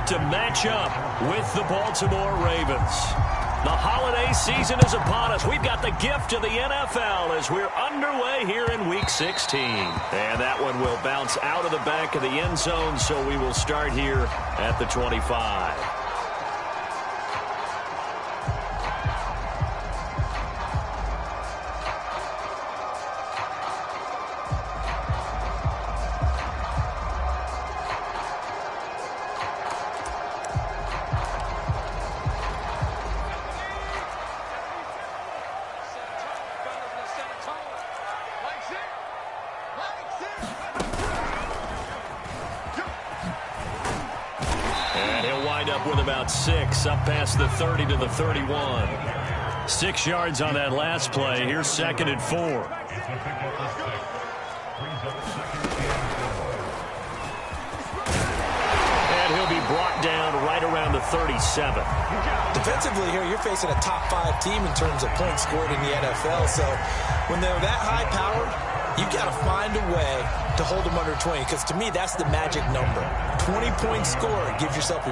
to match up with the Baltimore Ravens. The holiday season is upon us. We've got the gift of the NFL as we're underway here in Week 16. And that one will bounce out of the back of the end zone, so we will start here at the 25. With about 6 up past the 30 to the 31. 6 yards on that last play. Here's 2nd and 4. And he'll be brought down right around the 37. Defensively here, you're facing a top 5 team in terms of points scored in the NFL. So when they're that high powered, you've got to find a way to hold them under 20, because to me, that's the magic number. 20-point score, you give yourself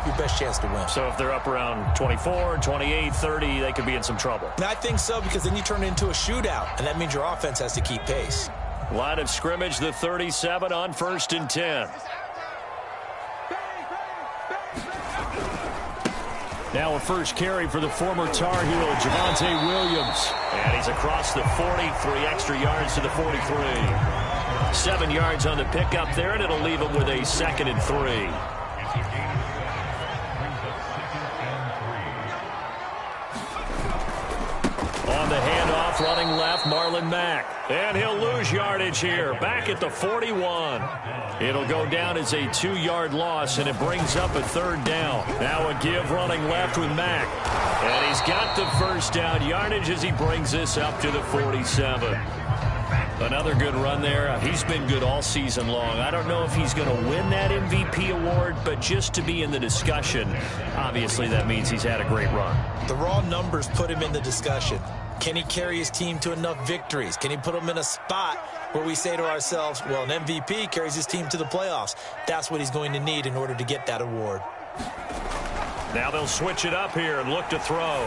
your best chance to win. So if they're up around 24, 28, 30, they could be in some trouble. And I think so, because then you turn it into a shootout, and that means your offense has to keep pace. Line of scrimmage, the 37 on 1st and 10. Now a first carry for the former Tar Heel, Javonte Williams. And he's across the 40, 3 extra yards to the 43. 7 yards on the pickup there, and it'll leave him with a 2nd and 3. On the handoff, running left, Marlon Mack. And he'll lose yardage here, back at the 41. It'll go down as a 2-yard loss, and it brings up a 3rd down. Now a give running left with Mack. And he's got the first down yardage as he brings this up to the 47. Another good run there. He's been good all season long. I don't know if he's going to win that MVP award, but just to be in the discussion, obviously that means he's had a great run. The raw numbers put him in the discussion. Can he carry his team to enough victories? Can he put them in a spot where we say to ourselves, well, an MVP carries his team to the playoffs. That's what he's going to need in order to get that award. Now they'll switch it up here and look to throw.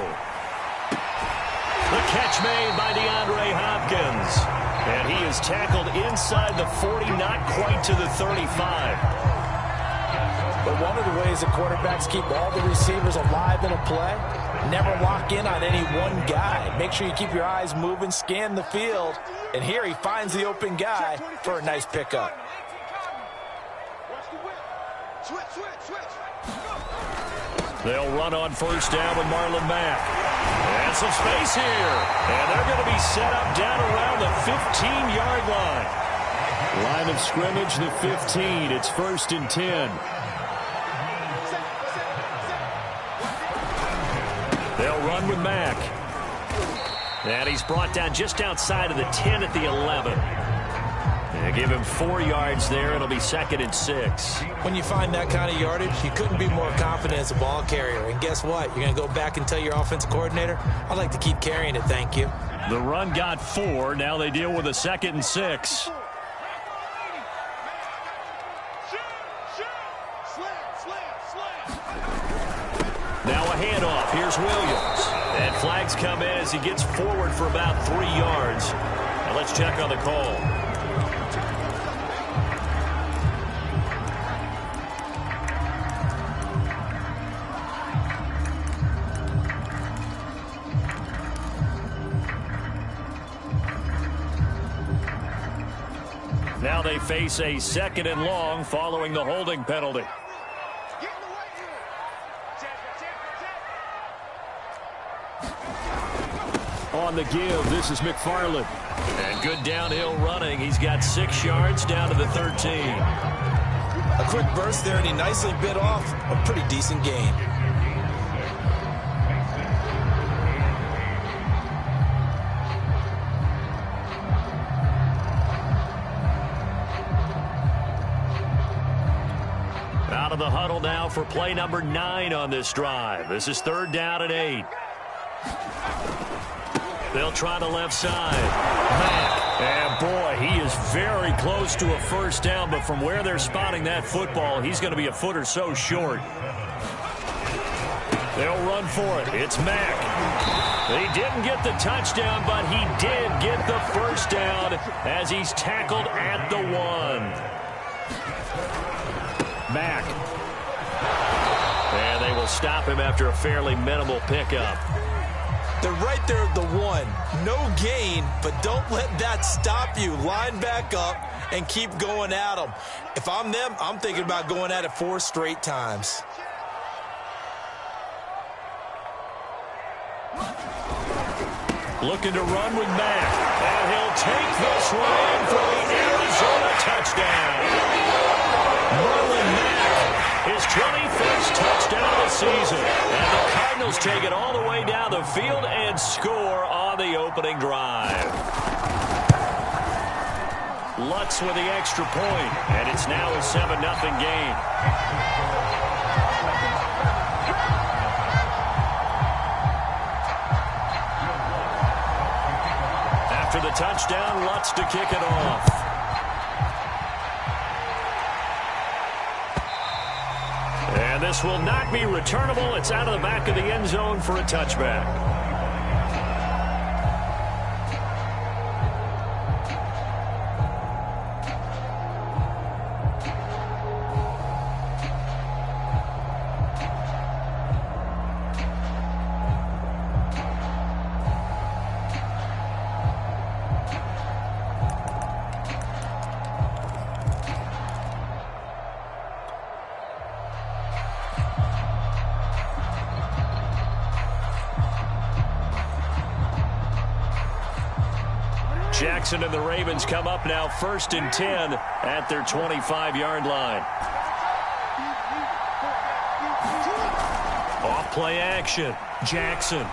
The catch made by DeAndre Hopkins. And he is tackled inside the 40, not quite to the 35. But one of the ways the quarterbacks keep all the receivers alive in a play, never lock in on any one guy. Make sure you keep your eyes moving, scan the field. And here he finds the open guy for a nice pickup. They'll run on first down with Marlon Mack. And some space here. And they're going to be set up down around the 15-yard line. Line of scrimmage, the 15. It's 1st and 10. They'll run with Mack. And he's brought down just outside of the 10 at the 11. They give him 4 yards there. It'll be 2nd and 6. When you find that kind of yardage, you couldn't be more confident as a ball carrier. And guess what? You're going to go back and tell your offensive coordinator, I'd like to keep carrying it, thank you. The run got 4. Now they deal with a 2nd and 6. Now a handoff. Here's Williams. And flags come in as he gets forward for about 3 yards. Now let's check on the call. Now they face a 2nd and long following the holding penalty. On the give, this is McFarland. And good downhill running. He's got 6 yards down to the 13. A quick burst there, and he nicely bit off a pretty decent gain. Out of the huddle now for play number 9 on this drive. This is 3rd down and 8. They'll try the left side. Mack. And boy, he is very close to a first down, but from where they're spotting that football, he's going to be a foot or so short. They'll run for it. It's Mack. He didn't get the touchdown, but he did get the first down as he's tackled at the 1. Mack. And they will stop him after a fairly minimal pickup. They're right there at the 1. No gain, but don't let that stop you. Line back up and keep going at them. If I'm them, I'm thinking about going at it 4 straight times. Looking to run with Mack. And he'll take this one in for the Arizona touchdown. Marlon Mack, his 21st touchdown of the season. And the Cardinals take it all the way down the field and score on the opening drive. Lutz with the extra point, and it's now a 7-0 game. After the touchdown, Lutz to kick it off. And this will not be returnable. It's out of the back of the end zone for a touchback. Jackson and the Ravens come up now 1st and 10 at their 25-yard line. Off play action. Jackson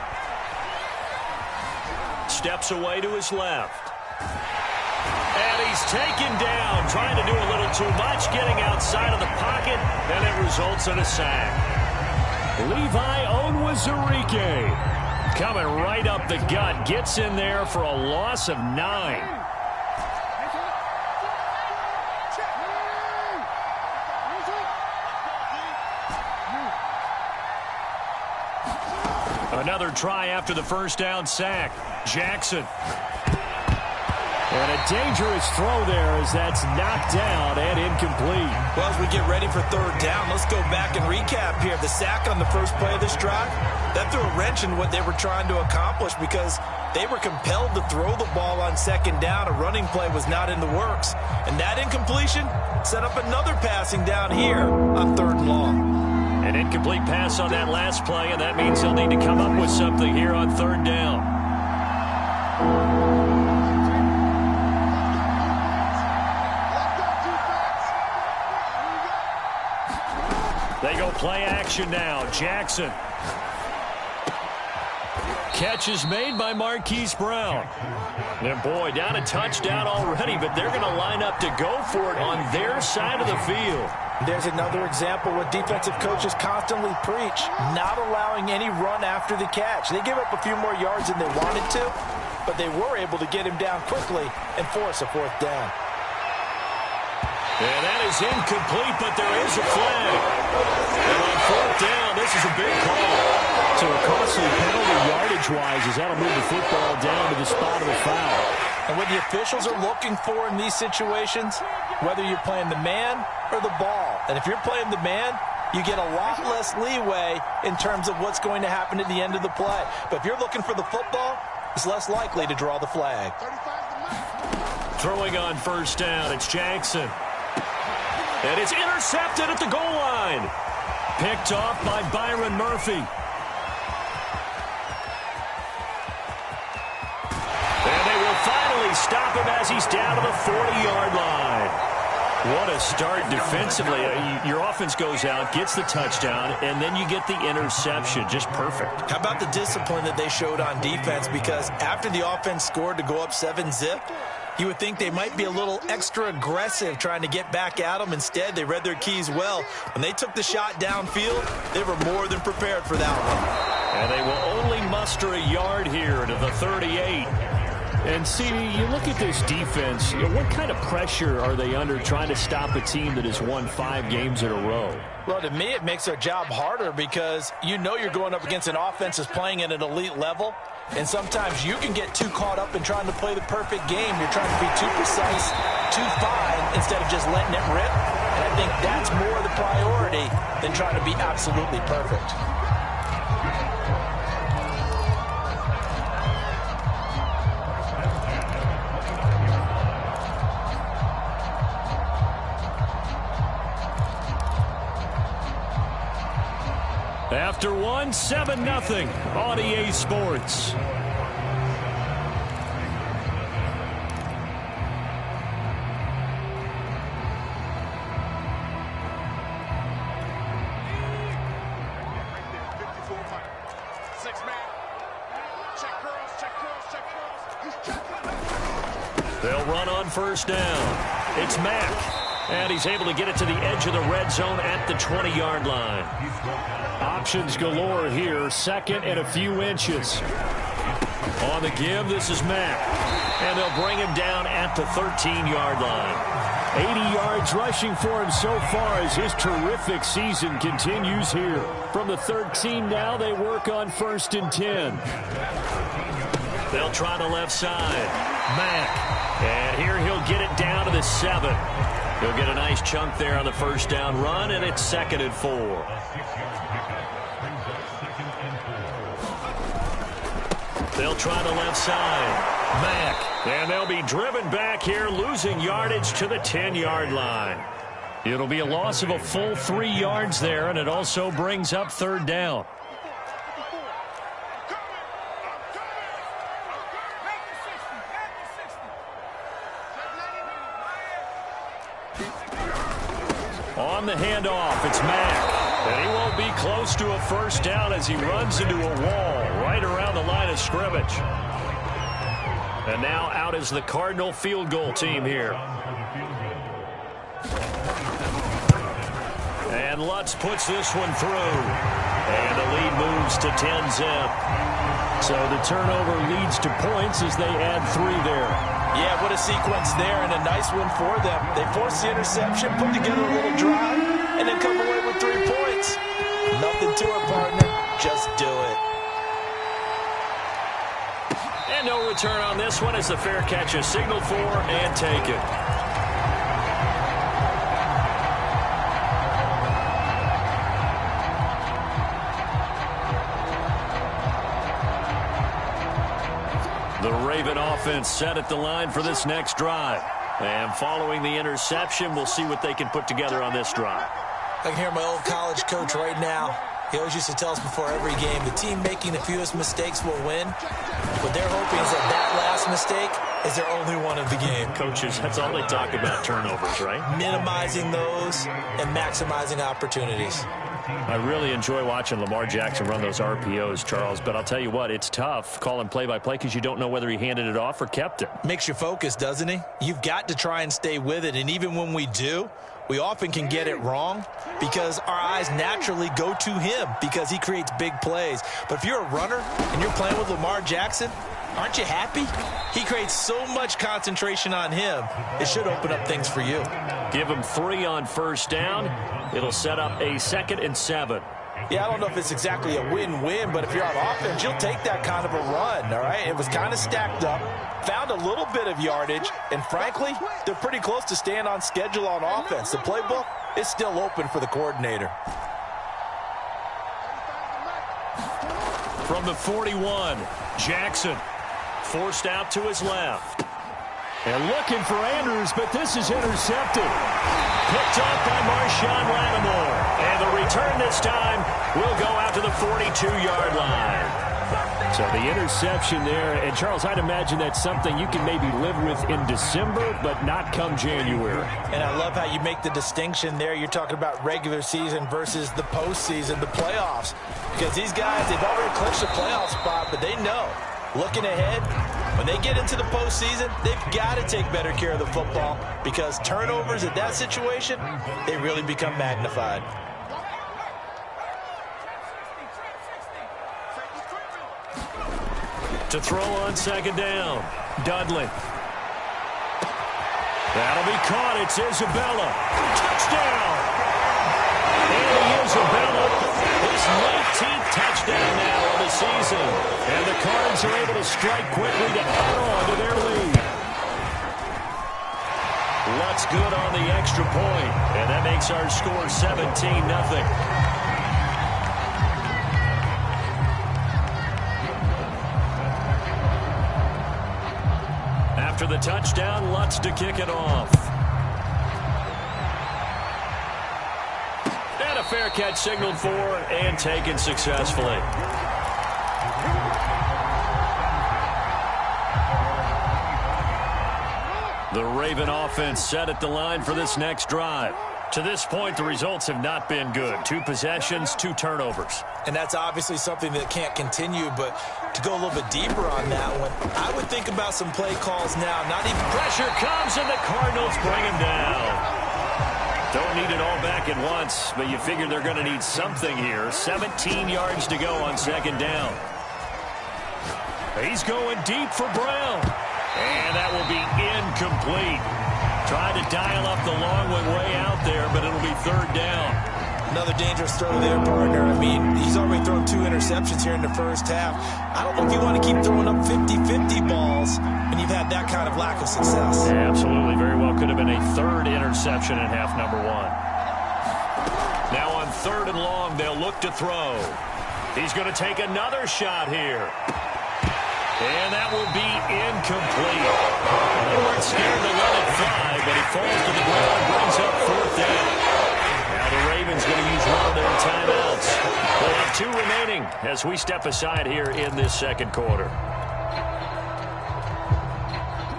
steps away to his left. And he's taken down, trying to do a little too much, getting outside of the pocket, and it results in a sack. Levi Onwuzurike coming right up the gut, gets in there for a loss of 9. Another try after the first down sack. Jackson. And a dangerous throw there as that's knocked down and incomplete. Well, as we get ready for 3rd down, let's go back and recap here. The sack on the first play of this drive, that threw a wrench in what they were trying to accomplish because they were compelled to throw the ball on 2nd down. A running play was not in the works. And that incompletion set up another passing down here on 3rd and long. An incomplete pass on that last play, and that means they'll need to come up with something here on 3rd down. They go play action now. Jackson. Catch is made by Marquise Brown. And boy, down a touchdown already, but they're going to line up to go for it on their side of the field. There's another example what defensive coaches constantly preach, not allowing any run after the catch. They give up a few more yards than they wanted to, but they were able to get him down quickly and force a 4th down. And that is incomplete, but there is a flag. And on 4th down, this is a big call. So a costly penalty yardage-wise as that'll move the football down to the spot of the foul. And what the officials are looking for in these situations, whether you're playing the man or the ball. And if you're playing the man, you get a lot less leeway in terms of what's going to happen at the end of the play. But if you're looking for the football, it's less likely to draw the flag. Throwing on 1st down, it's Jackson. And it's intercepted at the goal line. Picked off by Byron Murphy. And they will finally stop him as he's down to the 40-yard line. What a start defensively. Your offense goes out, gets the touchdown, and then you get the interception. Just perfect. How about the discipline that they showed on defense? Because after the offense scored to go up 7-zip, you would think they might be a little extra aggressive trying to get back at them. Instead, they read their keys well. When they took the shot downfield, they were more than prepared for that one. And they will only muster a yard here to the 38. And see, you look at this defense, what kind of pressure are they under trying to stop a team that has won 5 games in a row? Well, to me, it makes their job harder because you know you're going up against an offense that's playing at an elite level, and sometimes you can get too caught up in trying to play the perfect game. You're trying to be too precise, too fine, instead of just letting it rip. And I think that's more the priority than trying to be absolutely perfect. After one, 7-0 on EA Sports. They'll run on first down. It's Mack, and he's able to get it to the edge of the red zone at the 20-yard line. Options galore here, second and a few inches. On the give, this is Mack, and they'll bring him down at the 13-yard line. 80 yards rushing for him so far as his terrific season continues here. From the 13 now, they work on 1st and 10. They'll try the left side. Mack, and here he'll get it down to the 7. He'll get a nice chunk there on the first down run, and it's 2nd and 4. They'll try the left side. Mack, and they'll be driven back here, losing yardage to the 10-yard line. It'll be a loss of a full 3 yards there, and it also brings up 3rd down. On the handoff, it's Mack. And he won't be close to a first down as he runs into a wall right around the line of scrimmage. And now out is the Cardinal field goal team here. And Lutz puts this one through. And the lead moves to 10-zip. So the turnover leads to points as they add 3 there. Yeah, what a sequence there, and a nice one for them. They force the interception, put together a little drive, and then come away with 3 points. Nothing to it, partner. Just do it. And no return on this one as the fair catch is signaled for and taken. The Raven offense set at the line for this next drive. And following the interception, we'll see what they can put together on this drive. I can hear my old college coach right now. He always used to tell us before every game, the team making the fewest mistakes will win. What they're hoping is that last mistake is their only one of the game. Coaches, that's all they talk about, turnovers, right? Minimizing those and maximizing opportunities. I really enjoy watching Lamar Jackson run those RPOs, Charles, but I'll tell you what, it's tough calling play-by-play because you don't know whether he handed it off or kept it. Makes you focus, doesn't he? You've got to try and stay with it, and even when we do, we often can get it wrong because our eyes naturally go to him because he creates big plays. But if you're a runner and you're playing with Lamar Jackson, aren't you happy? He creates so much concentration on him, it should open up things for you. Give him 3 on first down. It'll set up a 2nd and 7. Yeah, I don't know if it's exactly a win-win, but if you're on offense, you'll take that kind of a run, all right? It was kind of stacked up, found a little bit of yardage, and frankly, they're pretty close to staying on schedule on offense. The playbook is still open for the coordinator. From the 41, Jackson forced out to his left. And looking for Andrews, but this is intercepted. Picked off by Marshawn Lattimore. And the return this time will go out to the 42-yard line. So the interception there. And, Charles, I'd imagine that's something you can maybe live with in December, but not come January. And I love how you make the distinction there. You're talking about regular season versus the postseason, the playoffs. Because these guys, they've already clinched a playoff spot, but they know, looking ahead, when they get into the postseason, they've got to take better care of the football because turnovers in that situation, they really become magnified. To throw on second down. Dudley. That'll be caught. It's Isabella. Touchdown. And Isabella, his 19th touchdown now of the season. And the Cards are able to strike quickly to add on to their lead. Lutz good on the extra point. And that makes our score 17-0. After the touchdown, Lutz to kick it off. And a fair catch signaled for and taken successfully. The Raven offense set at the line for this next drive. To this point, the results have not been good. 2 possessions, 2 turnovers. And that's obviously something that can't continue, but to go a little bit deeper on that one, I would think about some play calls now. Not even pressure comes, and the Cardinals bring him down. Don't need it all back at once, but you figure they're going to need something here. 17 yards to go on second down. He's going deep for Brown. And that will be incomplete. Tried to dial up the long one way out there, but it'll be third down. Another dangerous throw there, partner. I mean, he's already thrown 2 interceptions here in the first half. I don't know if you want to keep throwing up 50-50 balls when you've had that kind of lack of success. Yeah, absolutely. Very well could have been a 3rd interception in half number 1. Now on 3rd and long, they'll look to throw. He's going to take another shot here. And that will be incomplete. They weren't scared to let it fly, but he falls to the ground and brings up 4th down. Now the Ravens going to use one of their timeouts. They'll have 2 remaining as we step aside here in this second quarter.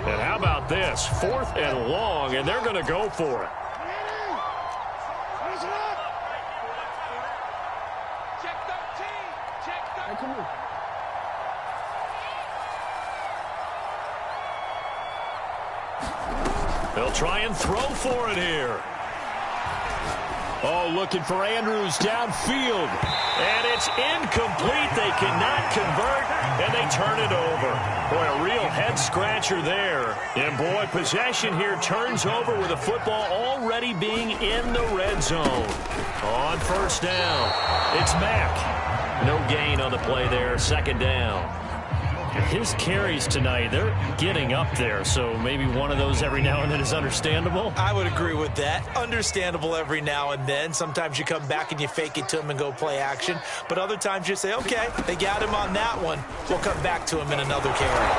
And how about this? 4th and long, and they're going to go for it. Check 13. Check 13. Come on. They'll try and throw for it here. Oh, looking for Andrews downfield. And it's incomplete. They cannot convert, and they turn it over. Boy, a real head-scratcher there. And, boy, possession here turns over with the football already being in the red zone. On first down, it's Mack. No gain on the play there, second down. His carries tonight, they're getting up there, so maybe one of those every now and then is understandable. I would agree with that. Understandable every now and then. Sometimes you come back and you fake it to him and go play action. But other times you say, okay, they got him on that one. We'll come back to him in another carry.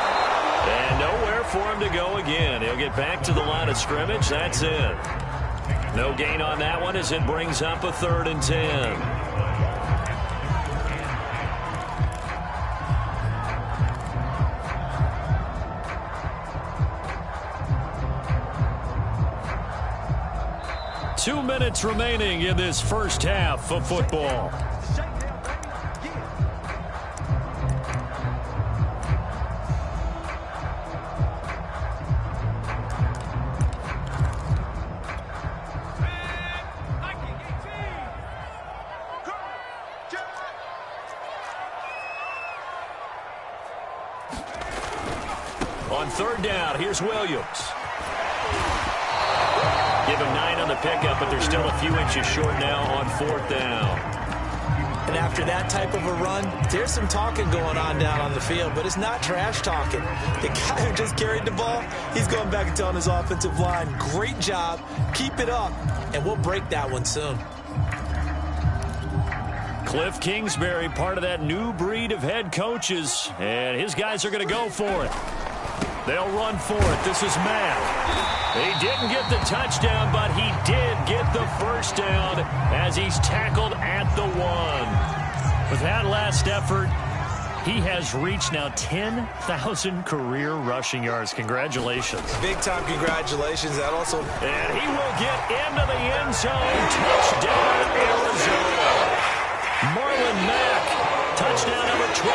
And nowhere for him to go again. He'll get back to the line of scrimmage. That's it. No gain on that one as it brings up a 3rd and 10. Two minutes remaining in this first half of football. On 3rd down, here's Williams. Give him 9 on the pickup, but they're still a few inches short now on 4th down. And after that type of a run, there's some talking going on down on the field, but it's not trash talking. The guy who just carried the ball, he's going back and telling his offensive line, great job, keep it up, and we'll break that one soon. Cliff Kingsbury, part of that new breed of head coaches, and his guys are going to go for it. They'll run for it. This is Matt. He didn't get the touchdown, but he did get the first down as he's tackled at the 1. With that last effort, he has reached now 10,000 career rushing yards. Congratulations. Big-time congratulations. That also... And he will get into the end zone. Touchdown, Arizona. Marlon Mack. Touchdown number 22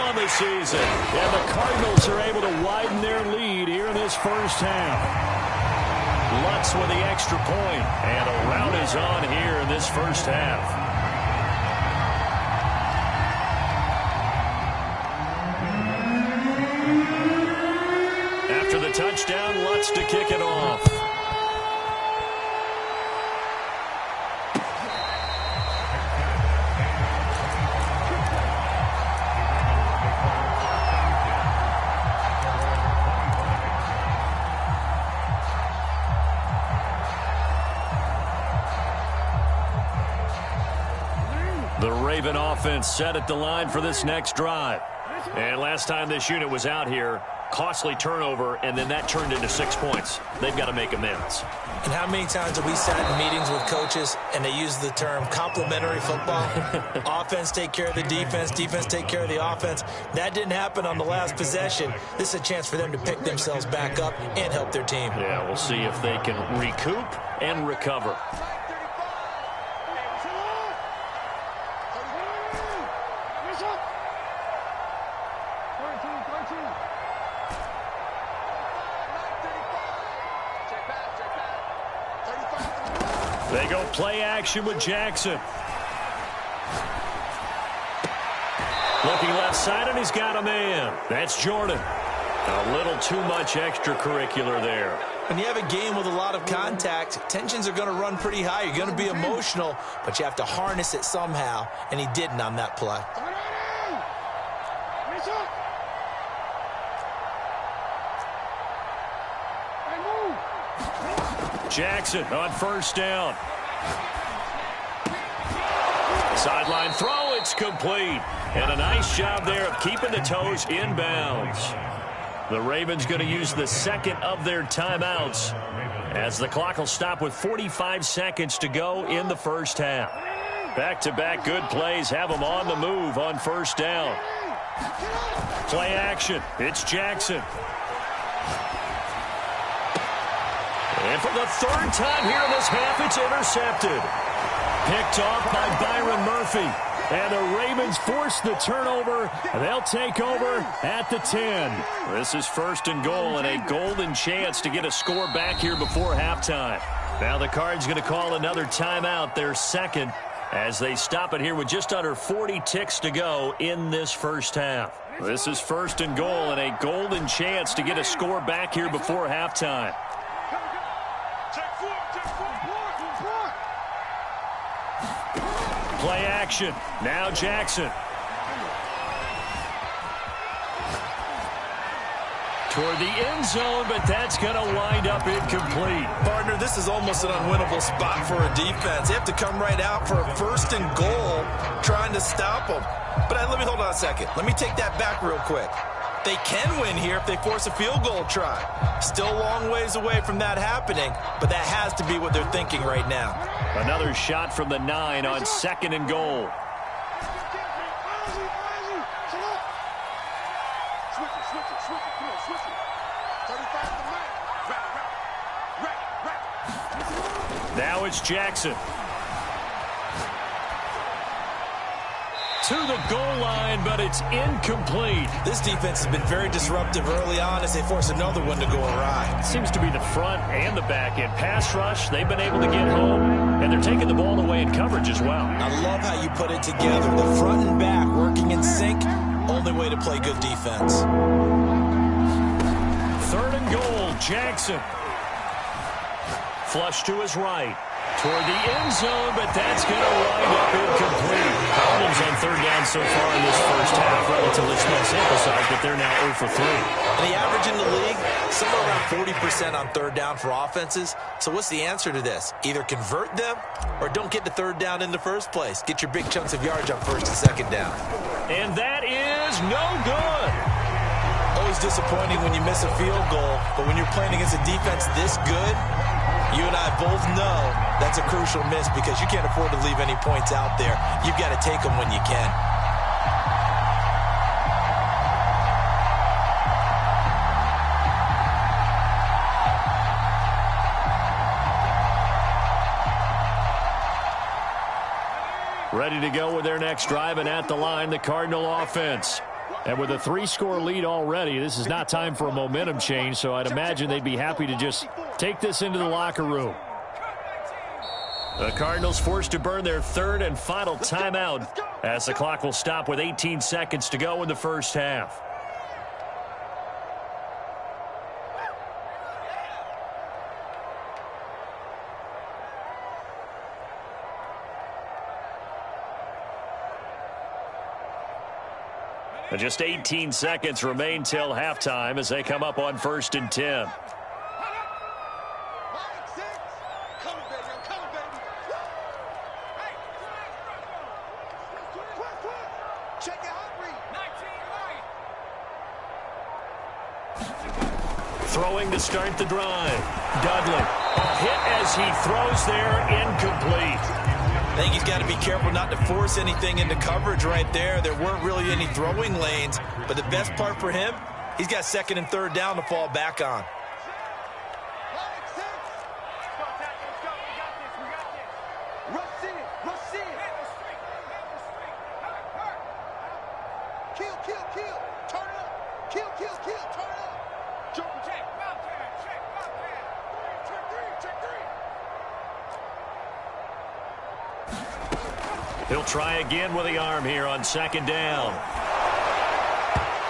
on the season. And the Cardinals are able to widen their lead here in this first half. Lutz with the extra point. And a rout is on here in this first half. touchdown, Lutz to kick it off. The Raven offense set at the line for this next drive. And last time this unit was out here, costly turnover, and then that turned into 6 points. They've got to make amends. And how many times have we sat in meetings with coaches and they use the term complementary football? Offense take care of the defense, defense take care of the offense. That didn't happen on the last possession. This is a chance for them to pick themselves back up and help their team. Yeah, we'll see if they can recoup and recover. They go play action with Jackson. Looking left side, and he's got a man. That's Jordan. A little too much extracurricular there. When you have a game with a lot of contact, tensions are going to run pretty high. You're going to be emotional, but you have to harness it somehow, and he didn't on that play. Jackson on first down. Sideline throw, it's complete. And a nice job there of keeping the toes inbounds. The Ravens going to use the second of their timeouts as the clock will stop with 45 seconds to go in the first half. Back-to-back good plays have them on the move on first down. Play action. It's Jackson. And for the third time here in this half, it's intercepted. Picked off by Byron Murphy. And the Ravens force the turnover. They'll take over at the 10. This is first and goal and a golden chance to get a score back here before halftime. Now the Cards going to call another timeout, their second, as they stop it here with just under 40 ticks to go in this first half. This is first and goal and a golden chance to get a score back here before halftime. Play action. Now Jackson. Toward the end zone, but that's going to wind up incomplete. Partner, this is almost an unwinnable spot for a defense. They have to come right out for a first and goal trying to stop them. But let me hold on a second. Let me take that back real quick. They can win here if they force a field goal try. Still a long ways away from that happening, but that has to be what they're thinking right now. Another shot from the 9 on second and goal. Now it's Jackson. To the goal line, but it's incomplete. This defense has been very disruptive early on as they force another one to go awry. Seems to be the front and the back end. Pass rush, they've been able to get home, and they're taking the ball away in coverage as well. I love how you put it together. The front and back working in sync, only way to play good defense. Third and goal, Jackson. Flush to his right. Toward the end zone, but that's going to wind up incomplete. Problems on third down so far in this first half. Relatively small sample size, but they're now 0 for 3. And the average in the league, somewhere around 40% on third down for offenses. So what's the answer to this? Either convert them or don't get the third down in the first place. Get your big chunks of yards on first and second down. And that is no good. Always disappointing when you miss a field goal, but when you're playing against a defense this good, you and I both know that's a crucial miss because you can't afford to leave any points out there. You've got to take them when you can. Ready to go with their next drive, and at the line, the Cardinal offense. And with a 3-score lead already, this is not time for a momentum change, so I'd imagine they'd be happy to just take this into the locker room. The Cardinals forced to burn their third and final timeout as the clock will stop with 18 seconds to go in the first half. Just 18 seconds remain till halftime as they come up on 1st and 10. Throwing to start the drive. Dudley. A hit as he throws there, incomplete. I think he's got to be careful not to force anything into coverage right there. There weren't really any throwing lanes, but the best part for him, he's got 2nd and 3rd down to fall back on. He'll try again with the arm here on 2nd down.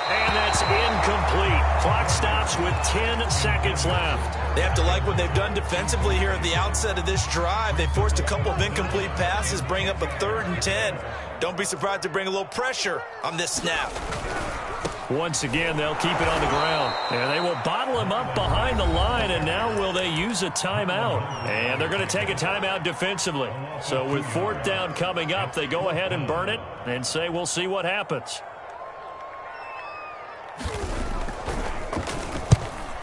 And that's incomplete. Clock stops with 10 seconds left. They have to like what they've done defensively here at the outset of this drive. They forced a couple of incomplete passes, bring up a 3rd and 10. Don't be surprised to bring a little pressure on this snap. Once again, they'll keep it on the ground. And they will bottle him up behind the line, and now will they use a timeout? And they're going to take a timeout defensively. So with 4th down coming up, they go ahead and burn it and say we'll see what happens.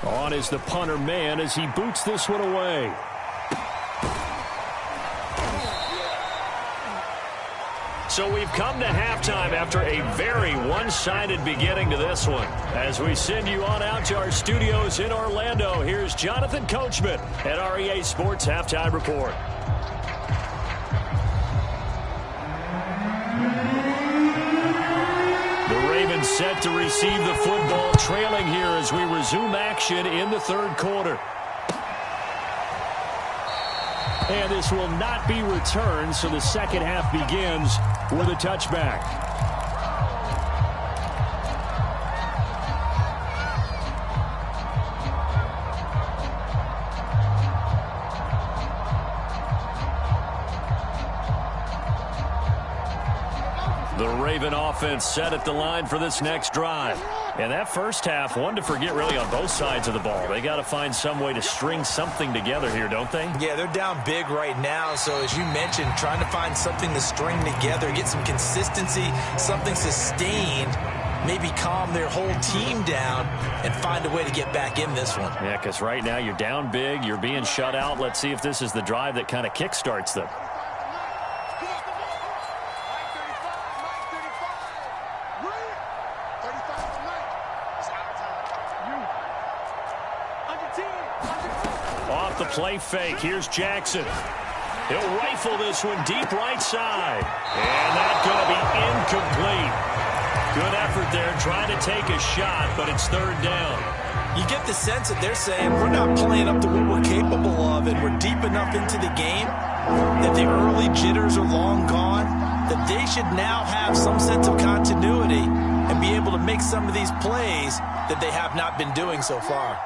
On is the punter man as he boots this one away. So we've come to halftime after a very one-sided beginning to this one. As we send you on out to our studios in Orlando, here's Jonathan Coachman at REA Sports Halftime Report. The Ravens set to receive the football, trailing here as we resume action in the 3rd quarter. And this will not be returned, so the 2nd half begins with a touchback. The Raven offense set at the line for this next drive. And that first half, one to forget really on both sides of the ball. They got to find some way to string something together here, don't they? Yeah, they're down big right now. So as you mentioned, trying to find something to string together, get some consistency, something sustained, maybe calm their whole team down and find a way to get back in this one. Yeah, because right now you're down big, you're being shut out. Let's see if this is the drive that kind of kickstarts them. Play fake. Here's Jackson. He'll rifle this one deep right side. And that's going to be incomplete. Good effort there trying to take a shot, but it's 3rd down. You get the sense that they're saying we're not playing up to what we're capable of, and we're deep enough into the game that the early jitters are long gone, that they should now have some sense of continuity and be able to make some of these plays that they have not been doing so far.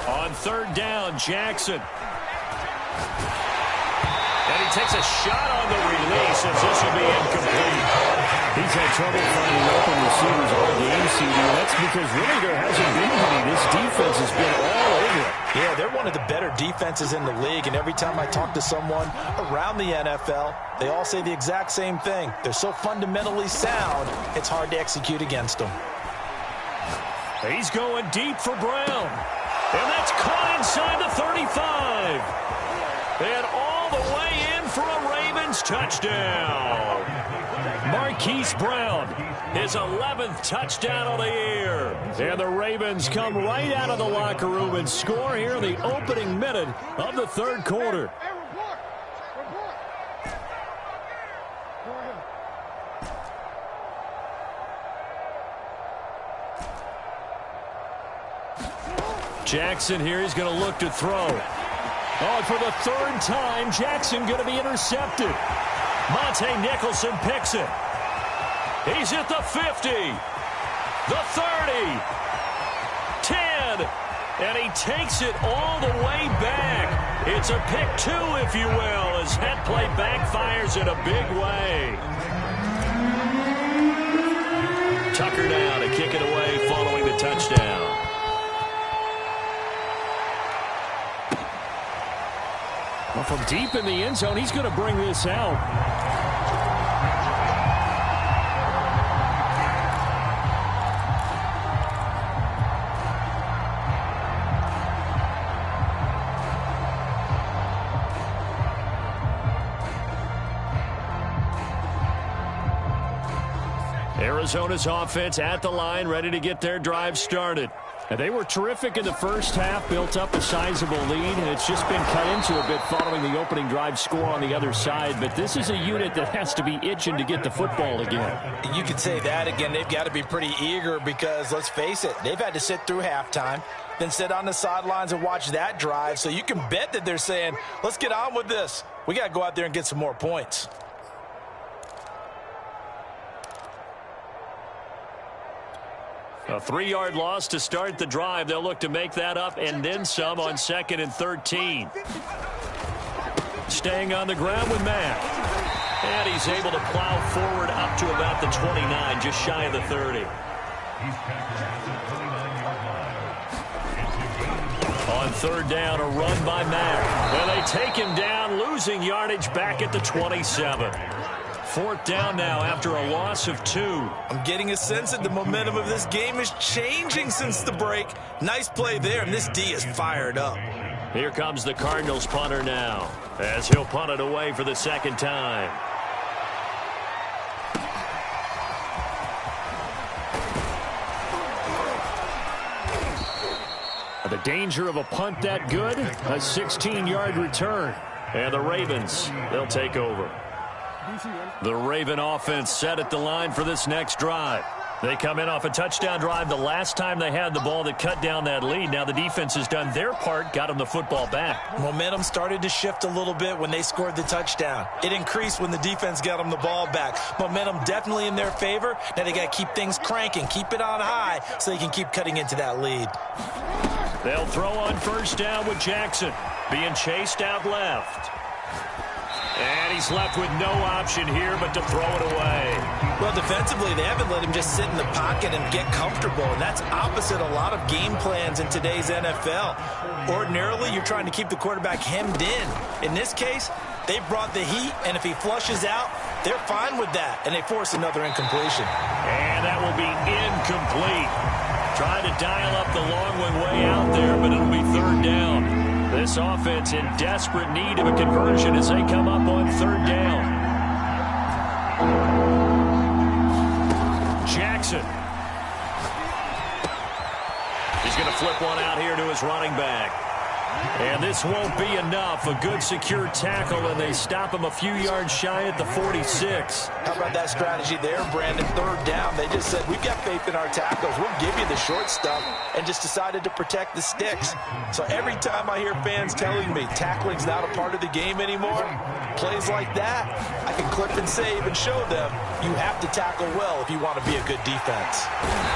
On 3rd down, Jackson. And he takes a shot on the release as this will be incomplete. He's had trouble finding open receivers all game, CD. That's because really there hasn't been any. This defense has been all over it. Yeah, they're one of the better defenses in the league, and every time I talk to someone around the NFL, they all say the exact same thing. They're so fundamentally sound, it's hard to execute against them. He's going deep for Brown. And that's caught inside the 35. And all the way in for a Ravens touchdown. Marquise Brown, his 11th touchdown of the year. And the Ravens come right out of the locker room and score here in the opening minute of the 3rd quarter. Jackson here, he's going to look to throw. Oh, for the 3rd time, Jackson going to be intercepted. Monte Nicholson picks it. He's at the 50, the 30, 10, And he takes it all the way back. It's a pick two, if you will, as that play backfires in a big way. Tucker now to kick it away following the touchdown. Well, from deep in the end zone, he's going to bring this out. Arizona's offense at the line, ready to get their drive started. And they were terrific in the first half, built up a sizable lead, and it's just been cut into a bit following the opening drive score on the other side. But this is a unit that has to be itching to get the football again. You could say that again. They've got to be pretty eager because, let's face it, they've had to sit through halftime, then sit on the sidelines and watch that drive. So you can bet that they're saying, let's get on with this. We got to go out there and get some more points. A 3-yard loss to start the drive. They'll look to make that up and then some on 2nd and 13. Staying on the ground with Mack. And he's able to plow forward up to about the 29, just shy of the 30. On 3rd down, a run by Mack. Well, they take him down, losing yardage back at the 27. 4th down now after a loss of 2. I'm getting a sense that the momentum of this game is changing since the break. Nice play there, and this D is fired up. Here comes the Cardinals punter now, as he'll punt it away for the 2nd time. The danger of a punt that good, a 16-yard return. And the Ravens, they'll take over. The Raven offense set at the line for this next drive. They come in off a touchdown drive the last time they had the ball that cut down that lead. Now the defense has done their part, got them the football back. Momentum started to shift a little bit when they scored the touchdown. It increased when the defense got them the ball back. Momentum definitely in their favor. Now they got to keep things cranking, keep it on high so they can keep cutting into that lead. They'll throw on 1st down with Jackson, being chased out left. And he's left with no option here but to throw it away. Well, defensively, they haven't let him just sit in the pocket and get comfortable, and that's opposite a lot of game plans in today's NFL. Ordinarily, you're trying to keep the quarterback hemmed in. In this case, they brought the heat, and if he flushes out, they're fine with that, and they force another incompletion. And that will be incomplete. Trying to dial up the long one way out there, but it'll be 3rd down. This offense in desperate need of a conversion as they come up on 3rd down. Jackson. He's going to flip one out here to his running back. And this won't be enough. A good secure tackle, and they stop him a few yards shy at the 46. How about that strategy there, Brandon? 3rd down. They just said, we've got faith in our tackles. We'll give you the short stuff, and just decided to protect the sticks. So every time I hear fans telling me tackling's not a part of the game anymore, plays like that, I can clip and save and show them you have to tackle well if you want to be a good defense.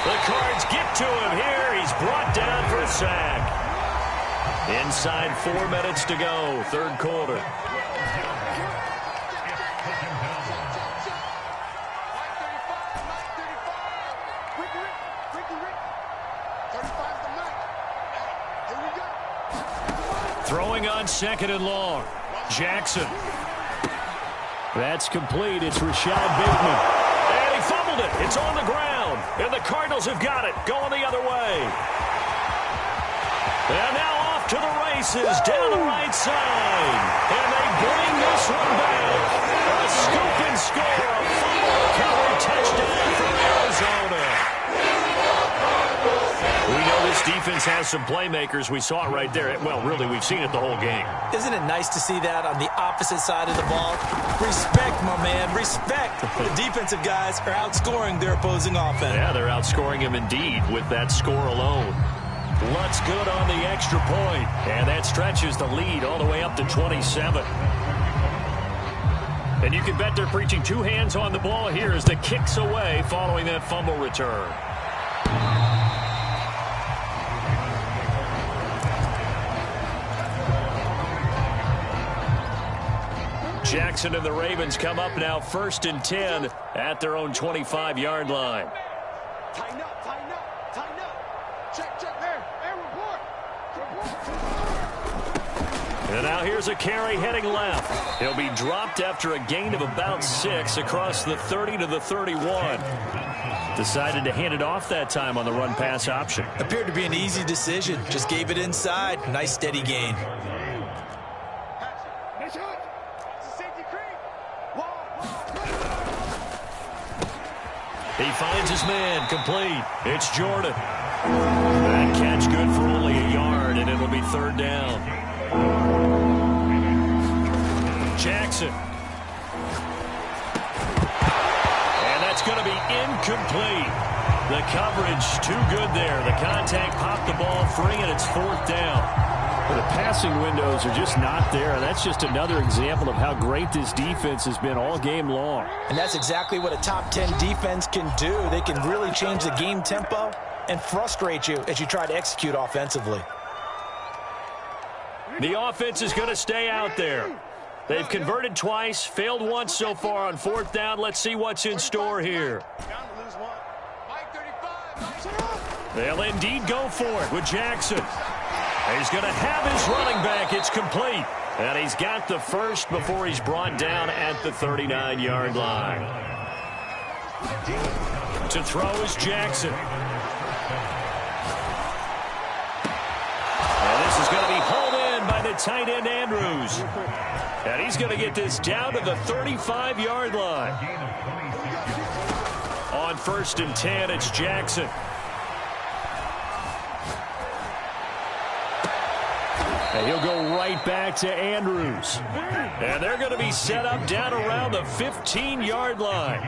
The Cards get to him here. He's brought down for a sack. Inside 4 minutes to go, 3rd quarter. Throwing on 2nd and long. Jackson. That's complete. It's Rashad Bateman. And he fumbled it. It's on the ground. And the Cardinals have got it. Going the other way. And now off to the races down the right side. And they bring this one back. A scoop and score. A fumble recovery touchdown from Arizona. We know this defense has some playmakers. We saw it right there. Well, really, we've seen it the whole game. Isn't it nice to see that on the opposite side of the ball? Respect, my man, respect. The defensive guys are outscoring their opposing offense. Yeah, they're outscoring him indeed with that score alone. Lutz good on the extra point, and that stretches the lead all the way up to 27. And you can bet they're preaching 2 hands on the ball here as the kick's away following that fumble return. Jackson and the Ravens come up now 1st and 10 at their own 25-yard line. Tighten up, tighten up, tighten up. Check, there. Report. And now here's a carry heading left. He'll be dropped after a gain of about 6 across the 30 to the 31. Decided to hand it off that time on the run-pass option. Appeared to be an easy decision. Just gave it inside. Nice steady gain. He finds his man, complete. It's Jordan. That catch good for only a yard, and it'll be 3rd down. Jackson. And that's going to be incomplete. The coverage too good there. The contact popped the ball free, and it's 4th down. The passing windows are just not there. That's just another example of how great this defense has been all game long. And that's exactly what a top 10 defense can do. They can really change the game tempo and frustrate you as you try to execute offensively. The offense is going to stay out there. They've converted twice, failed once so far on 4th down. Let's see what's in store here. They'll indeed go for it with Jackson. He's going to have his running back. It's complete. And he's got the first before he's brought down at the 39-yard line. To throw is Jackson. And this is going to be hauled in by the tight end Andrews. And he's going to get this down to the 35-yard line. On 1st and 10, it's Jackson. And he'll go right back to Andrews. And they're going to be set up down around the 15-yard line.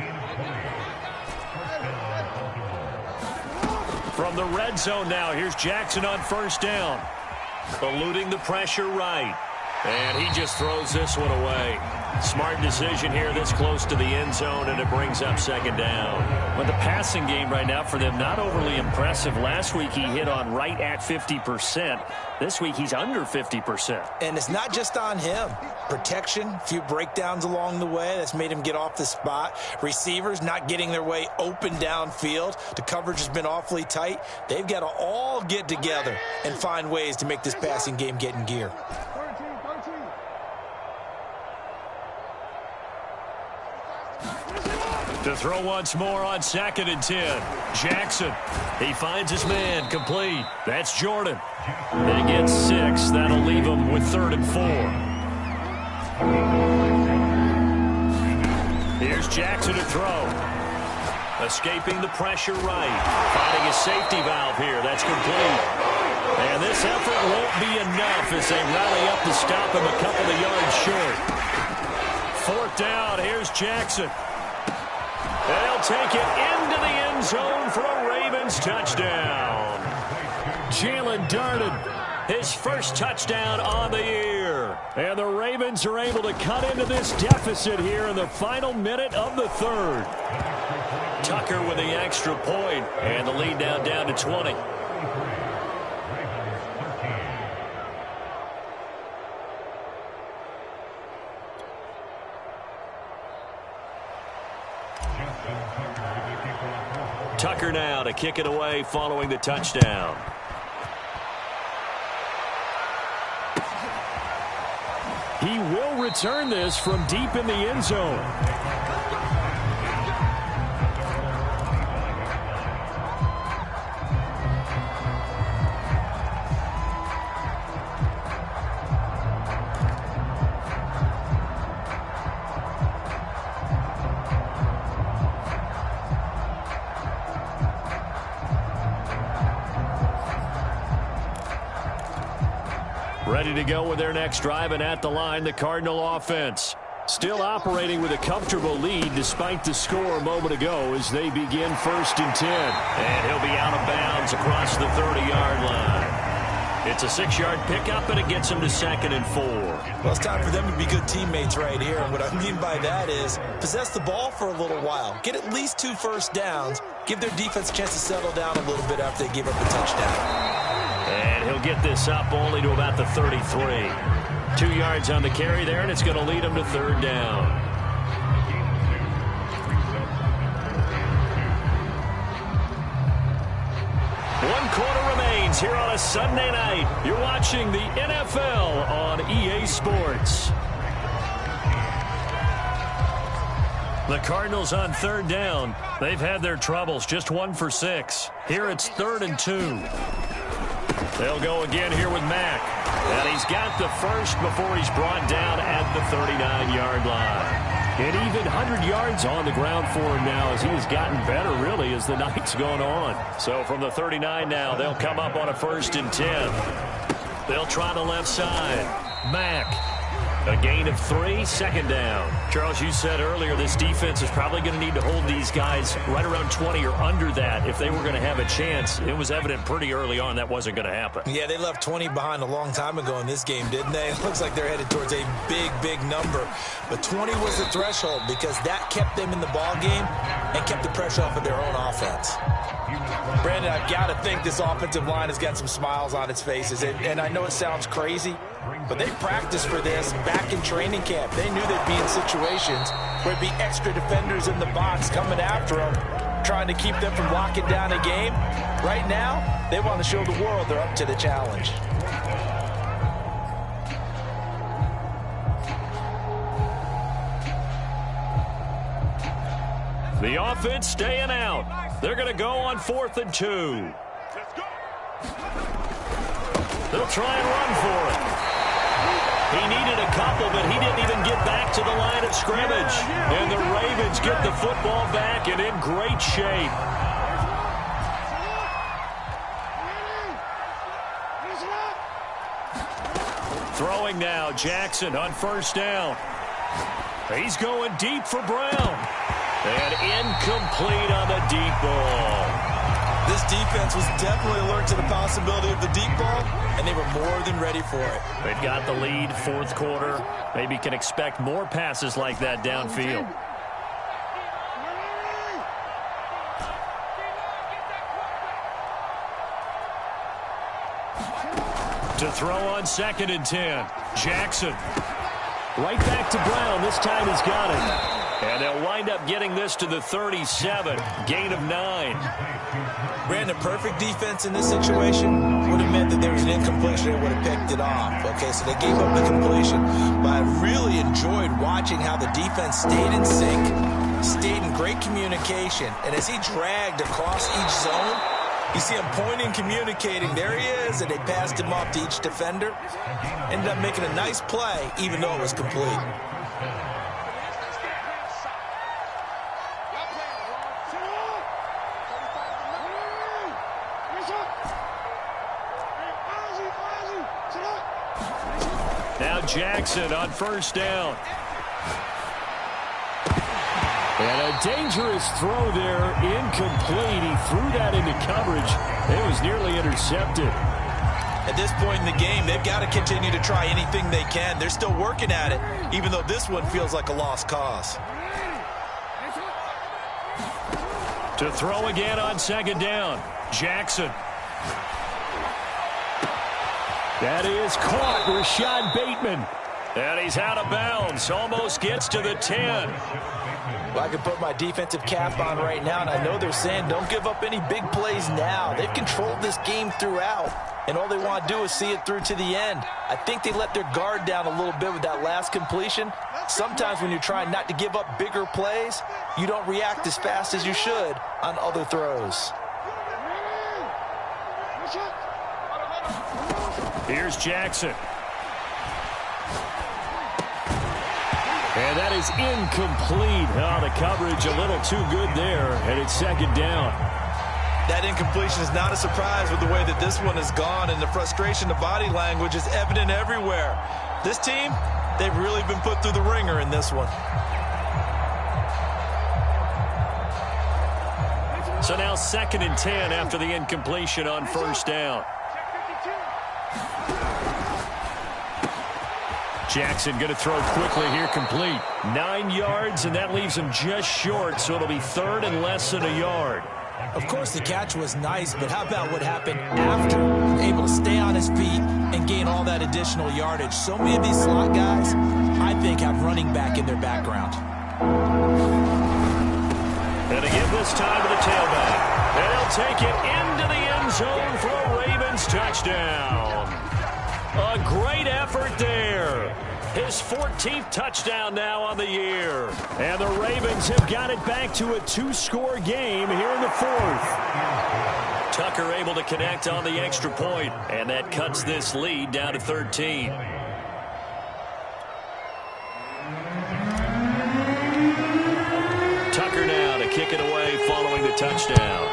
From the red zone now, here's Jackson on 1st down. Eluding the pressure right. And he just throws this one away. Smart decision here this close to the end zone, and it brings up 2nd down. But the passing game right now for them, not overly impressive. Last week he hit on right at 50%. This week he's under 50%. And it's not just on him. Protection, a few breakdowns along the way. That's made him get off the spot. Receivers not getting their way open downfield. The coverage has been awfully tight. They've got to all get together and find ways to make this passing game get in gear. To throw once more on 2nd and 10. Jackson. He finds his man, complete. That's Jordan. They get 6. That'll leave him with 3rd and 4. Here's Jackson to throw. Escaping the pressure right. Finding a safety valve here. That's complete. And this effort won't be enough as they rally up to stop him a couple of yards short. 4th down. Here's Jackson. They'll take it into the end zone for a Ravens touchdown. Jalen Darden, his first touchdown on the year. And the Ravens are able to cut into this deficit here in the final minute of the 3rd. Tucker with the extra point, and the lead now down to 20. Tucker now to kick it away following the touchdown. He will return this from deep in the end zone. Ready to go with their next drive, and at the line, the Cardinal offense. Still operating with a comfortable lead despite the score a moment ago as they begin 1st and 10. And he'll be out of bounds across the 30-yard line. It's a 6-yard pickup, and it gets him to 2nd and 4. Well, it's time for them to be good teammates right here. And what I mean by that is possess the ball for a little while. Get at least 2 first downs. Give their defense a chance to settle down a little bit after they give up a touchdown. And he'll get this up only to about the 33. 2 yards on the carry there, and it's going to lead them to third down. One quarter remains here on a Sunday night. You're watching the NFL on EA Sports. The Cardinals on third down. They've had their troubles, just 1 for 6. Here it's 3rd and 2. They'll go again here with Mack. And he's got the first before he's brought down at the 39-yard line. And even 100 yards on the ground for him now as he has gotten better, really, as the night's gone on. So from the 39 now, they'll come up on a 1st and 10. They'll try the left side. Mack. A gain of 3, 2nd down. Charles, you said earlier this defense is probably going to need to hold these guys right around 20 or under that if they were going to have a chance. It was evident pretty early on that wasn't going to happen. Yeah, they left 20 behind a long time ago in this game, didn't they? It looks like they're headed towards a big, big number. But 20 was the threshold because that kept them in the ball game and kept the pressure off of their own offense. Brandon, I've got to think this offensive line has got some smiles on its faces. And I know it sounds crazy, but they practiced for this back in training camp. They knew they'd be in situations where there'd be extra defenders in the box coming after them, trying to keep them from locking down a game. Right now, they want to show the world they're up to the challenge. The offense staying out. They're going to go on 4th and 2. They'll try and run for it. He needed a couple, but he didn't even get back to the line of scrimmage. And the Ravens get the football back and in great shape. Throwing now, Jackson on 1st down. He's going deep for Brown. And incomplete on the deep ball. This defense was definitely alert to the possibility of the deep ball, and they were more than ready for it. They've got the lead, 4th quarter. Maybe can expect more passes like that downfield. To throw on 2nd and 10. Jackson. Right back to Brown. This time he's got it. And they'll wind up getting this to the 37. Gain of 9. Brandon, perfect defense in this situation would have meant that there was an incompletion and would have picked it off. Okay, so they gave up the completion. But I really enjoyed watching how the defense stayed in sync, stayed in great communication. And as he dragged across each zone, you see him pointing, communicating. There he is, and they passed him off to each defender. Ended up making a nice play, even though it was complete. Now Jackson on 1st down. And a dangerous throw there, incomplete. He threw that into coverage. It was nearly intercepted. At this point in the game, they've got to continue to try anything they can. They're still working at it, even though this one feels like a lost cause. To throw again on 2nd down. Jackson. That is caught. Rashad Bateman. And he's out of bounds. Almost gets to the 10. Well, I can put my defensive cap on right now, and I know they're saying don't give up any big plays now. They've controlled this game throughout, and all they want to do is see it through to the end. I think they let their guard down a little bit with that last completion. Sometimes when you're trying not to give up bigger plays, you don't react as fast as you should on other throws. Here's Jackson. And that is incomplete. Oh, the coverage a little too good there, and it's 2nd down. That incompletion is not a surprise with the way that this one has gone, and the frustration, the body language is evident everywhere. This team, they've really been put through the ringer in this one. So now 2nd and 10 after the incompletion on 1st down. Jackson going to throw quickly here, complete. 9 yards, and that leaves him just short, so it'll be 3rd and less than a yard. Of course, the catch was nice, but how about what happened after? Able to stay on his feet and gain all that additional yardage. So many of these slot guys, I think, have running back in their background. And to give this time to the tailback. And he'll take it into the end zone for a Ravens touchdown. A great effort there. His 14th touchdown now on the year. And the Ravens have got it back to a 2-score game here in the 4th. Tucker able to connect on the extra point, and that cuts this lead down to 13. Tucker now to kick it away following the touchdown.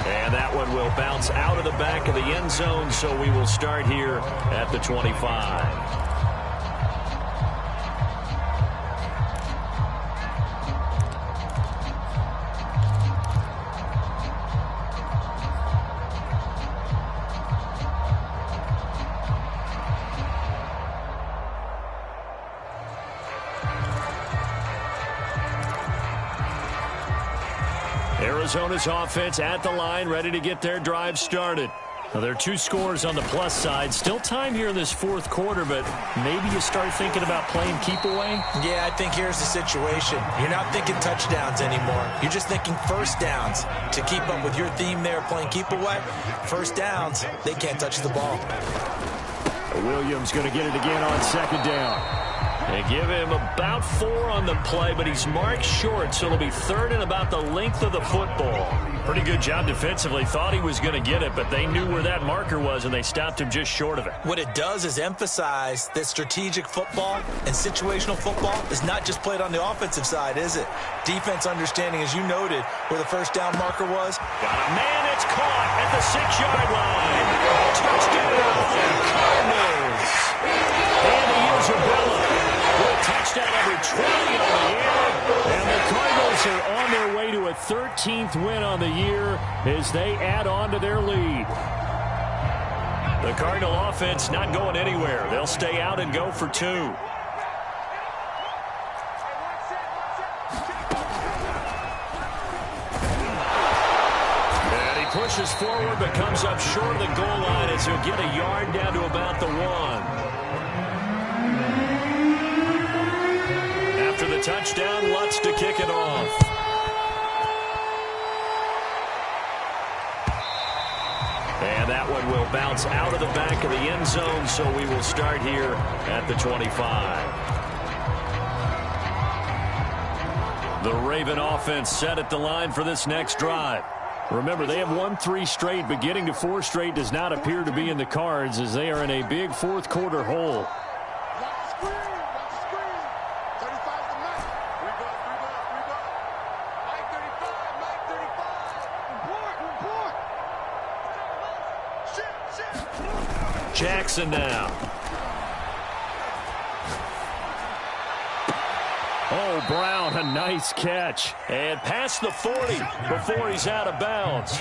And that one will bounce out of the back of the end zone, so we will start here at the 25. Arizona's offense at the line, ready to get their drive started. Now, there are 2 scores on the plus side. Still time here in this 4th quarter, but maybe you start thinking about playing keep away? Yeah, I think here's the situation. You're not thinking touchdowns anymore. You're just thinking first downs. To keep up with your theme there, playing keep away, first downs, they can't touch the ball. Williams going to get it again on 2nd down. They give him about 4 on the play, but he's marked short, so it'll be 3rd and about the length of the football. Pretty good job defensively. Thought he was going to get it, but they knew where that marker was, and they stopped him just short of it. What it does is emphasize that strategic football and situational football is not just played on the offensive side, is it? Defense understanding, as you noted, where the first down marker was. Got a man, it's caught at the 6-yard line. Touchdown, Cardinals. And he is Isabella. Touchdown number 20 on the year. And the Cardinals are on their way to a 13th win on the year as they add on to their lead. The Cardinal offense not going anywhere. They'll stay out and go for 2. And he pushes forward but comes up short of the goal line as he'll get a yard down to about the 1. After the touchdown, Lutz to kick it off. And that one will bounce out of the back of the end zone, so we will start here at the 25. The Raven offense set at the line for this next drive. Remember, they have won 3 straight, but getting to 4 straight does not appear to be in the cards as they are in a big 4th quarter hole. Jackson now. Oh, Brown, a nice catch. And past the 40 before he's out of bounds.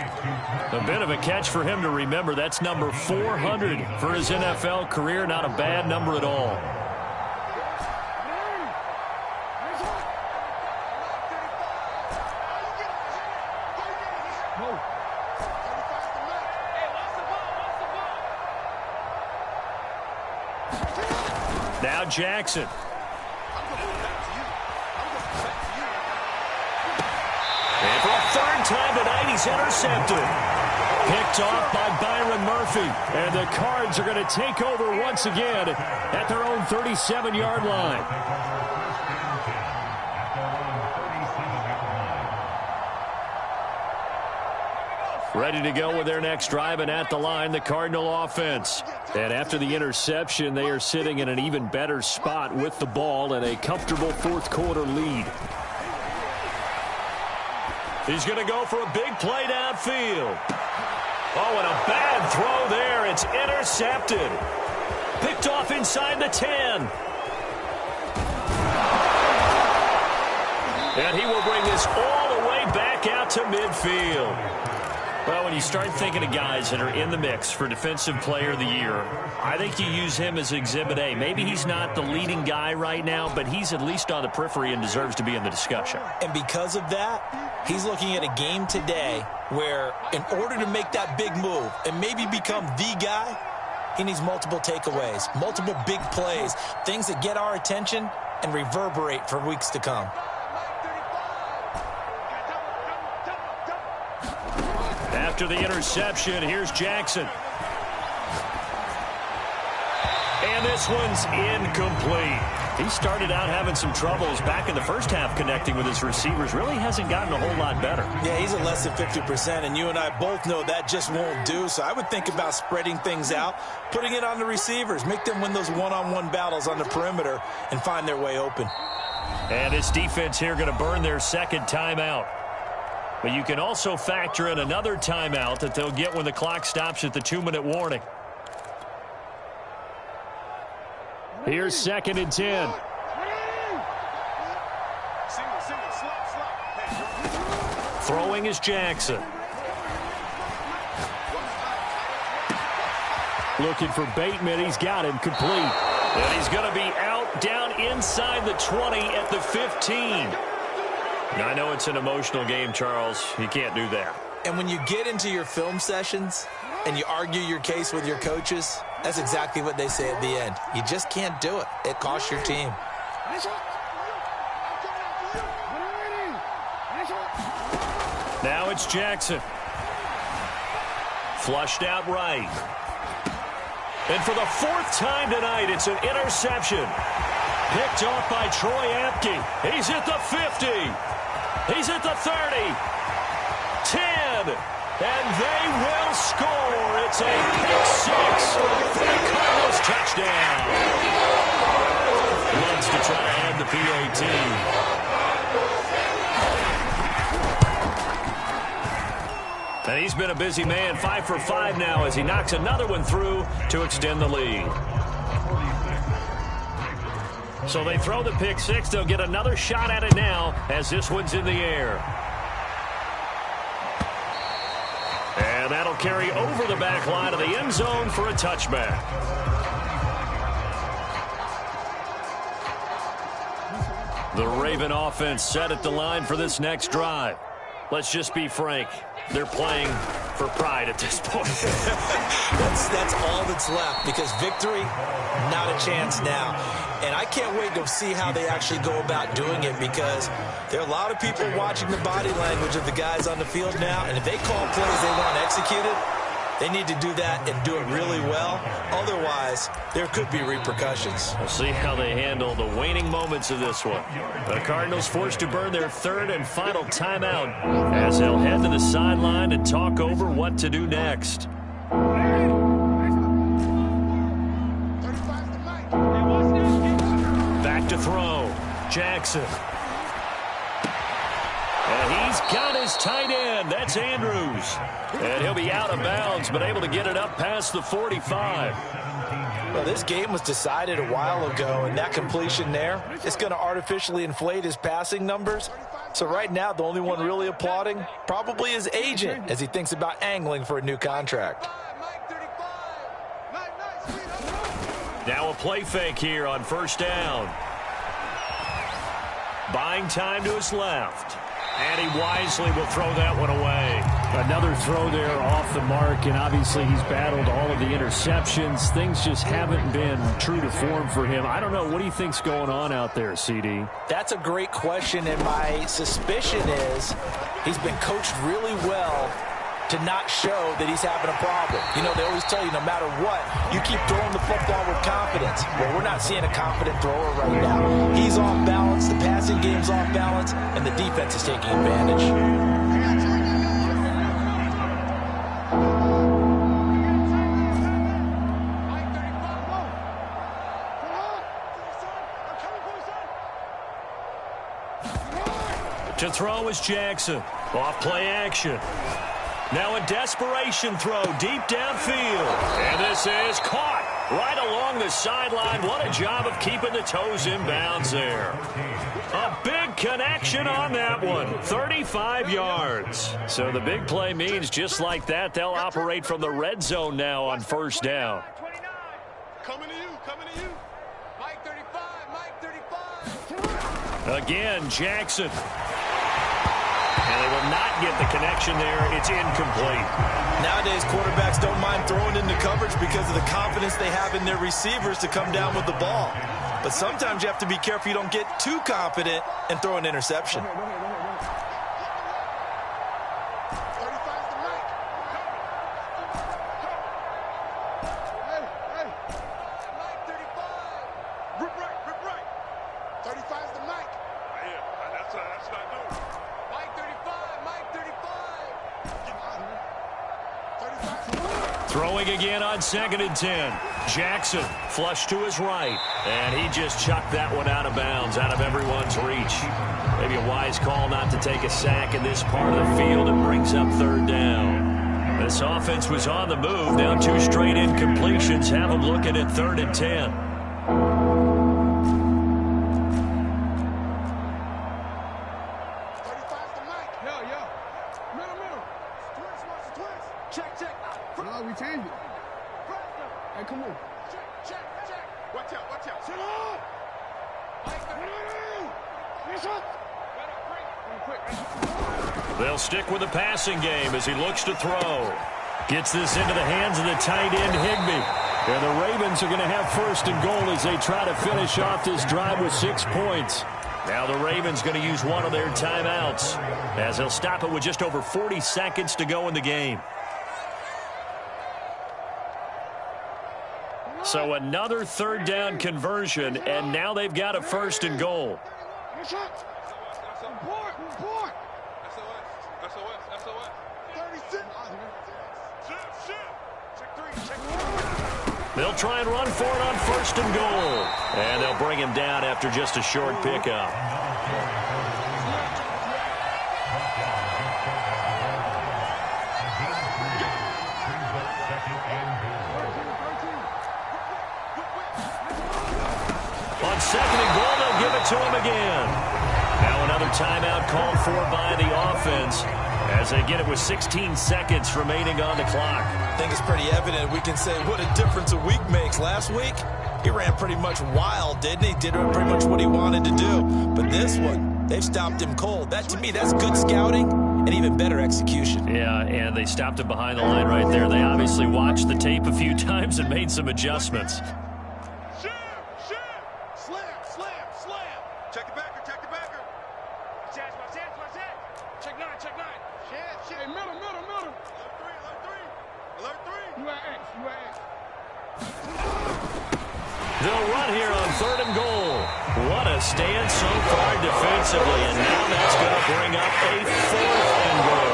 A bit of a catch for him to remember. That's number 400 for his NFL career. Not a bad number at all. Now Jackson. And for a 3rd time tonight, he's intercepted. Picked off by Byron Murphy. And the Cards are going to take over once again at their own 37-yard line. Ready to go with their next drive, and at the line, the Cardinal offense. And after the interception, they are sitting in an even better spot with the ball and a comfortable 4th quarter lead. He's going to go for a big play downfield. Oh, and a bad throw there. It's intercepted. Picked off inside the 10. And he will bring this all the way back out to midfield. Well, when you start thinking of guys that are in the mix for Defensive Player of the Year, I think you use him as Exhibit A. Maybe he's not the leading guy right now, but he's at least on the periphery and deserves to be in the discussion. And because of that, he's looking at a game today where in order to make that big move and maybe become the guy, he needs multiple takeaways, multiple big plays, things that get our attention and reverberate for weeks to come. After the interception, here's Jackson. And this one's incomplete. He started out having some troubles back in the first half connecting with his receivers. Really hasn't gotten a whole lot better. Yeah, he's at less than 50%, and you and I both know that just won't do. So I would think about spreading things out, putting it on the receivers, make them win those one-on-one battles on the perimeter and find their way open. And this defense here going to burn their second timeout. But you can also factor in another timeout that they'll get when the clock stops at the 2-minute warning. Here's 2nd and 10. Throwing is Jackson. Looking for Bateman. He's got him complete. And he's going to be out down inside the 20 at the 15. Now, I know it's an emotional game, Charles. You can't do that. And when you get into your film sessions and you argue your case with your coaches, that's exactly what they say at the end. You just can't do it. It costs your team. Now it's Jackson. Flushed out right. And for the 4th time tonight, it's an interception. Picked off by Troy Apke. He's at the 50. He's at the 30. 10. And they will score. It's a pick 6 for the Cardinals touchdown. Wants to try to add the PAT. And he's been a busy man, 5 for 5 now as he knocks another one through to extend the lead. So they throw the pick 6. They'll get another shot at it now as this one's in the air. And that'll carry over the back line of the end zone for a touchback. The Raven offense set at the line for this next drive. Let's just be frank. They're playing for pride at this point. That's all that's left because victory, not a chance now. And I can't wait to see how they actually go about doing it because there are a lot of people watching the body language of the guys on the field now. And if they call plays they want executed, they need to do that and do it really well. Otherwise, there could be repercussions. We'll see how they handle the waning moments of this one. The Cardinals forced to burn their 3rd and final timeout as they'll head to the sideline and talk over what to do next. Back to throw. Jackson. And he's got his tight end. That's Andrews. And he'll be out of bounds, but able to get it up past the 45. Well, this game was decided a while ago, and that completion there is going to artificially inflate his passing numbers. So right now, the only one really applauding probably his agent as he thinks about angling for a new contract. Now a play fake here on 1st down. Buying time to his left. And he wisely will throw that one away. Another throw there off the mark, and obviously he's battled all of the interceptions. Things just haven't been true to form for him. I don't know. What do you think's going on out there, CD? That's a great question, and my suspicion is he's been coached really well to not show that he's having a problem. You know, they always tell you no matter what, you keep throwing the football with confidence. Well, we're not seeing a confident thrower right now. He's off balance, the passing game's off balance, and the defense is taking advantage. To throw is Jackson. Off play action. Now a desperation throw deep downfield. And this is caught right along the sideline. What a job of keeping the toes in bounds there. A big connection on that one. 35 yards. So the big play means just like that, they'll operate from the red zone now on first down. Coming to you, coming to you. Mike 35, Mike 35. Again, Jackson. And they will not get the connection there. It's incomplete. Nowadays, quarterbacks don't mind throwing into coverage because of the confidence they have in their receivers to come down with the ball. But sometimes you have to be careful you don't get too confident and throw an interception. Throwing again on 2nd and 10. Jackson flush to his right. And he just chucked that one out of bounds, out of everyone's reach. Maybe a wise call not to take a sack in this part of the field. It brings up third down. This offense was on the move. Now 2 straight incompletions have them looking at 3rd and 10. We changed it. Hey, come on. Check. Watch out. Sit on. They'll stick with the passing game as he looks to throw. Gets this into the hands of the tight end, Higbee. And the Ravens are going to have 1st and goal as they try to finish off this drive with 6 points. Now the Ravens going to use one of their timeouts as they'll stop it with just over 40 seconds to go in the game. So another 3rd down conversion, and now they've got a 1st and goal. Report. SOS. 36. They'll try and run for it on 1st and goal. And they'll bring him down after just a short pickup. On 2nd and goal, they'll give it to him again. Now another timeout called for by the offense as they get it with 16 seconds remaining on the clock. I think it's pretty evident. We can say what a difference a week makes. Last week, he ran pretty much wild, didn't he? Did pretty much what he wanted to do. But this one, they've stopped him cold. That, to me, that's good scouting and even better execution. Yeah, and they stopped him behind the line right there. They obviously watched the tape a few times and made some adjustments. Check the backer. Check 9. Hey, middle. Alert 3. You at X. They'll run here on 3rd and goal. What a stand so far defensively, and now that's going to bring up a 4th and goal.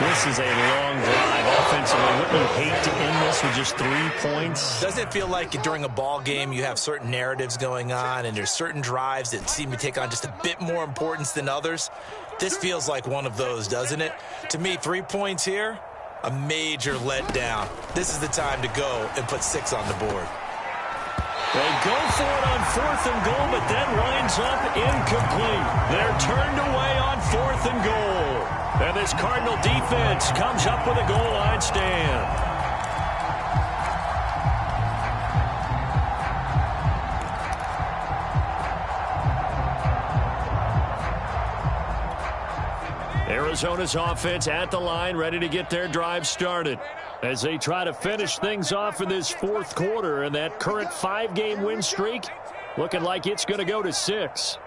This is a long drive offensively. Wouldn't you hate to end this with just 3 points? Doesn't it feel like during a ball game you have certain narratives going on and there's certain drives that seem to take on just a bit more importance than others? This feels like one of those, doesn't it? To me, 3 points here, a major letdown. This is the time to go and put 6 on the board. They go for it on 4th and goal, but then winds up incomplete. They're turned away on 4th and goal. And this Cardinal defense comes up with a goal line stand. Arizona's offense at the line, ready to get their drive started as they try to finish things off in this 4th quarter. And that current 5-game win streak looking like it's going to go to 6.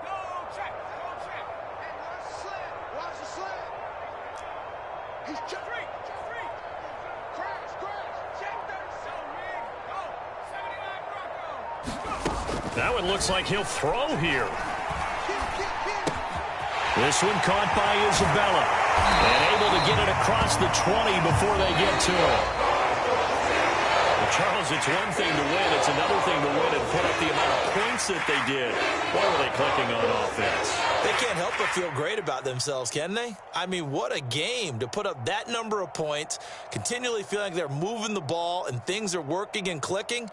That one looks like he'll throw here. This one caught by Isabella. And able to get it across the 20 before they get to it. The Charles, it's one thing to win. It's another thing to win and put up the amount of points that they did. Why were they clicking on offense? They can't help but feel great about themselves, can they? I mean, what a game to put up that number of points, continually feeling like they're moving the ball and things are working and clicking.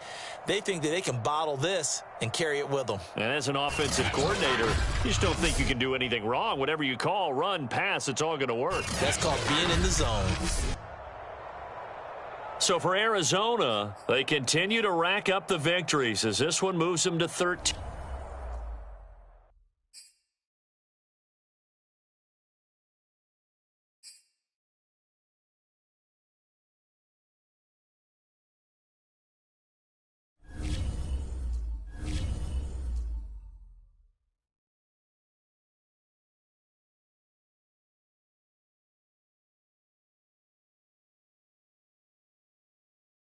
They think that they can bottle this and carry it with them. And as an offensive coordinator, you just don't think you can do anything wrong. Whatever you call, run, pass, it's all going to work. That's called being in the zone. So for Arizona, they continue to rack up the victories as this one moves them to 13.